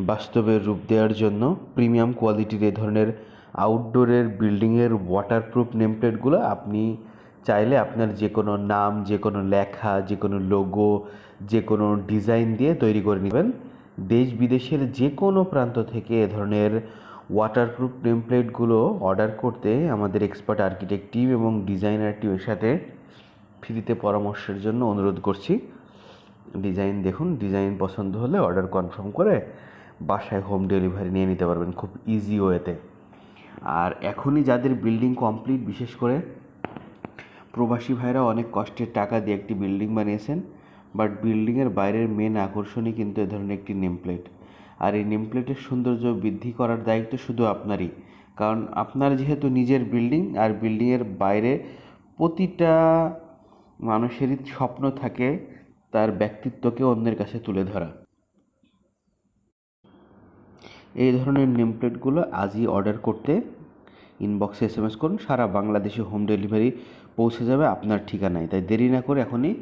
বাস্তবের রূপ দেওয়ার জন্য প্রিমিয়াম কোয়ালিটির এ ধরনের আউটডোরের বিল্ডিংয়ের ওয়াটারপ্রুফ নেমপ্লেটগুলো আপনি চাইলে আপনার যে কোনো নাম, যে কোনো লেখা, যে কোনো লোগো, যে কোনো ডিজাইন দিয়ে তৈরি করে নেবেন। দেশ বিদেশের যে কোনো প্রান্ত থেকে এ ধরনের ওয়াটারপ্রুফ নেমপ্লেটগুলো অর্ডার করতে আমাদের এক্সপার্ট আর্কিটেক্ট টিম এবং ডিজাইনার টিমের সাথে ফ্রিতে পরামর্শের জন্য অনুরোধ করছি। ডিজাইন দেখুন, ডিজাইন পছন্দ হলে অর্ডার কনফার্ম করে বাসায় হোম ডেলিভারি নিয়ে নিতে পারবেন খুব ইজি ওয়েতে। আর এখনই যাদের বিল্ডিং কমপ্লিট, বিশেষ করে প্রবাসী ভাইরা অনেক কষ্টের টাকা দিয়ে একটি বিল্ডিং বানিয়েছেন, বাট বিল্ডিংয়ের বাইরের মেন আকর্ষণই কিন্তু এ ধরনের একটি নেমপ্লেট। আর এই নেমপ্লেটের সৌন্দর্য বৃদ্ধি করার দায়িত্ব শুধু আপনারই, কারণ আপনার যেহেতু নিজের বিল্ডিং, আর বিল্ডিংয়ের বাইরে প্রতিটা মানুষেরই স্বপ্ন থাকে তার ব্যক্তিত্বকে অন্যের কাছে তুলে ধরা। এই ধরনের নেমপ্লেটগুলো আজই অর্ডার করতে ইনবক্সে SMS করুন, সারা বাংলাদেশে হোম ডেলিভারি পৌঁছে যাবে আপনার ঠিকানায়। তাই দেরি না করে এখনই